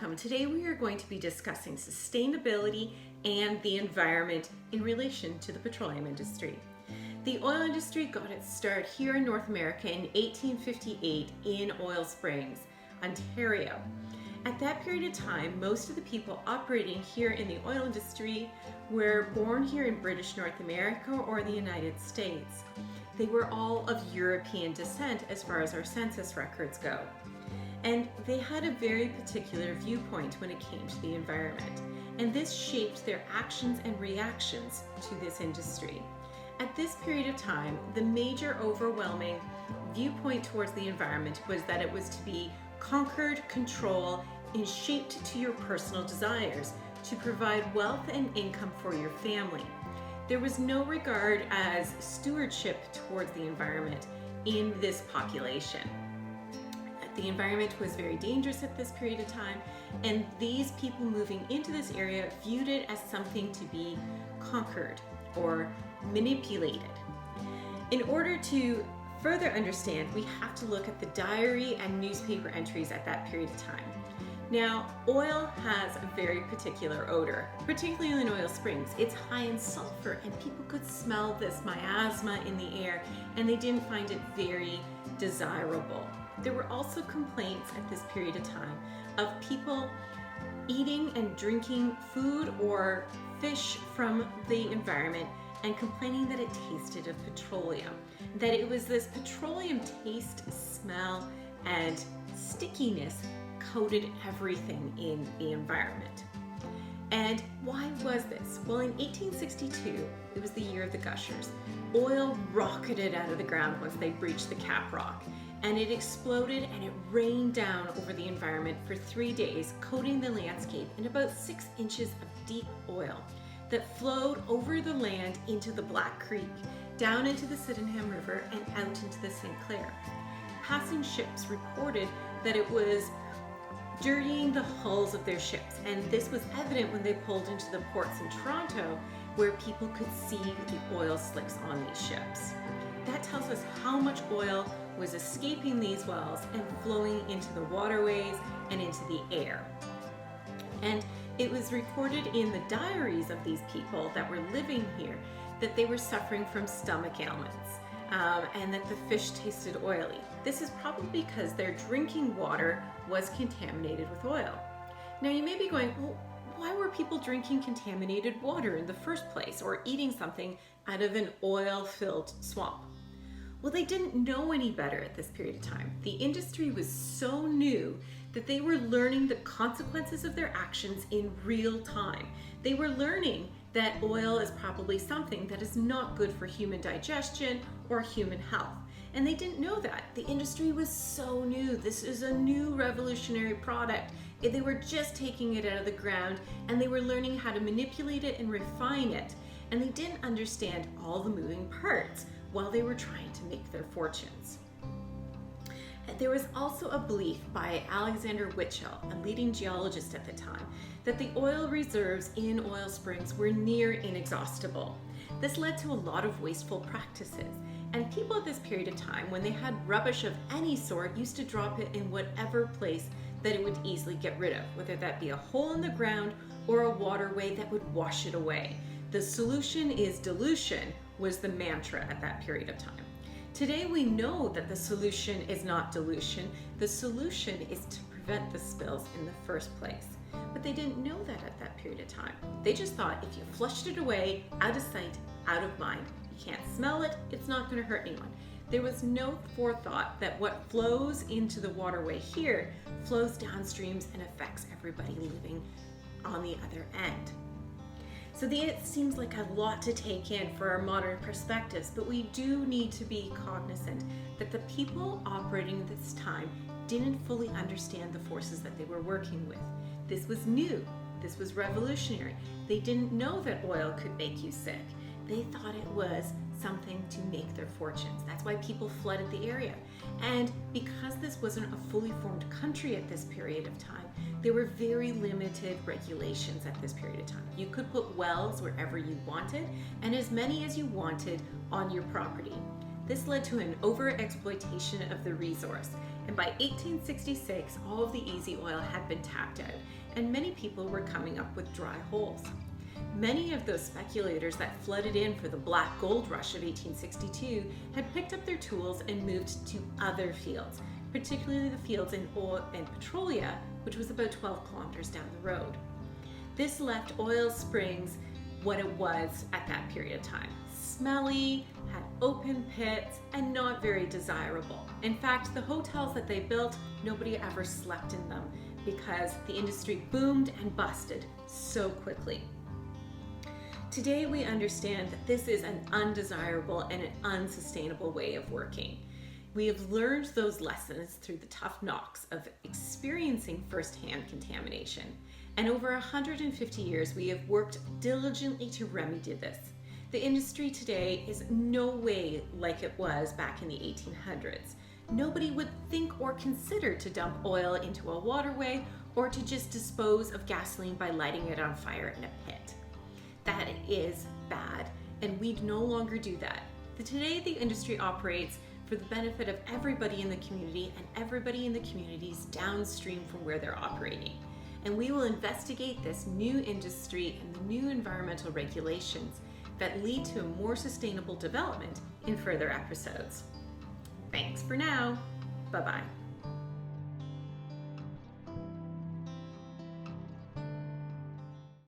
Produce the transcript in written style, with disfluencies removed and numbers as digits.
welcome. Today we are going to be discussing sustainability and the environment in relation to the petroleum industry. The oil industry got its start here in North America in 1858 in Oil Springs, Ontario. At that period of time, most of the people operating here in the oil industry were born here in British North America or the United States. They were all of European descent as far as our census records go. And they had a very particular viewpoint when it came to the environment. And this shaped their actions and reactions to this industry. At this period of time, the major overwhelming viewpoint towards the environment was that it was to be conquered, controlled, and shaped to your personal desires, to provide wealth and income for your family. There was no regard as stewardship towards the environment in this population. The environment was very dangerous at this period of time, and these people moving into this area viewed it as something to be conquered or manipulated. In order to further understand, we have to look at the diary and newspaper entries at that period of time. Now, oil has a very particular odor, particularly in Oil Springs. It's high in sulfur, and people could smell this miasma in the air, and they didn't find it very desirable. There were also complaints at this period of time of people eating and drinking food or fish from the environment and complaining that it tasted of petroleum, that it was this petroleum taste, smell, and stickiness coated everything in the environment. And why was this? Well, in 1862, it was the year of the gushers. Oil rocketed out of the ground once they breached the cap rock, and it exploded and it rained down over the environment for 3 days, coating the landscape in about 6 inches of deep oil that flowed over the land into the Black Creek, down into the Sydenham River, and out into the St. Clair. Passing ships reported that it was dirtying the hulls of their ships, and this was evident when they pulled into the ports in Toronto, where people could see the oil slicks on these ships. That tells us how much oil was escaping these wells and flowing into the waterways and into the air. And it was recorded in the diaries of these people that were living here that they were suffering from stomach ailments and that the fish tasted oily. This is probably because their drinking water was contaminated with oil. Now you may be going, well, why were people drinking contaminated water in the first place, or eating something out of an oil-filled swamp? Well, they didn't know any better at this period of time. The industry was so new that they were learning the consequences of their actions in real time. They were learning that oil is probably something that is not good for human digestion or human health. And they didn't know that. The industry was so new. This is a new revolutionary product. They were just taking it out of the ground, and they were learning how to manipulate it and refine it. And they didn't understand all the moving parts while they were trying to make their fortunes. There was also a belief by Alexander Whitchell, a leading geologist at the time, that the oil reserves in Oil Springs were near inexhaustible. This led to a lot of wasteful practices, and people at this period of time, when they had rubbish of any sort, used to drop it in whatever place that it would easily get rid of, whether that be a hole in the ground or a waterway that would wash it away. The solution is dilution was the mantra at that period of time. Today we know that the solution is not dilution. The solution is to prevent the spills in the first place. But they didn't know that at that period of time. They just thought if you flushed it away, out of sight, out of mind, you can't smell it, it's not going to hurt anyone. There was no forethought that what flows into the waterway here flows downstreams and affects everybody living on the other end. So it seems like a lot to take in for our modern perspectives, but we do need to be cognizant that the people operating at this time didn't fully understand the forces that they were working with. This was new. This was revolutionary. They didn't know that oil could make you sick. They thought it was something to make their fortunes. That's why people flooded the area. And because this wasn't a fully formed country at this period of time, there were very limited regulations at this period of time. You could put wells wherever you wanted, and as many as you wanted on your property. This led to an overexploitation of the resource, And by 1866, all of the easy oil had been tapped out, and many people were coming up with dry holes. Many of those speculators that flooded in for the black gold rush of 1862 had picked up their tools and moved to other fields, particularly the fields in oil and petroleum, which was about 12 kilometers down the road. This left Oil Springs what it was at that period of time: smelly, had open pits, and not very desirable. In fact, the hotels that they built, nobody ever slept in them because the industry boomed and busted so quickly. Today we understand that this is an undesirable and an unsustainable way of working. We have learned those lessons through the tough knocks of experiencing firsthand contamination. And over 150 years, we have worked diligently to remedy this. The industry today is no way like it was back in the 1800s. Nobody would think or consider to dump oil into a waterway or to just dispose of gasoline by lighting it on fire in a pit. That is bad, and we no longer do that. Today, the industry operates for the benefit of everybody in the community and everybody in the communities downstream from where they're operating. And we will investigate this new industry and the new environmental regulations that lead to a more sustainable development in further episodes. Thanks for now. Bye-bye.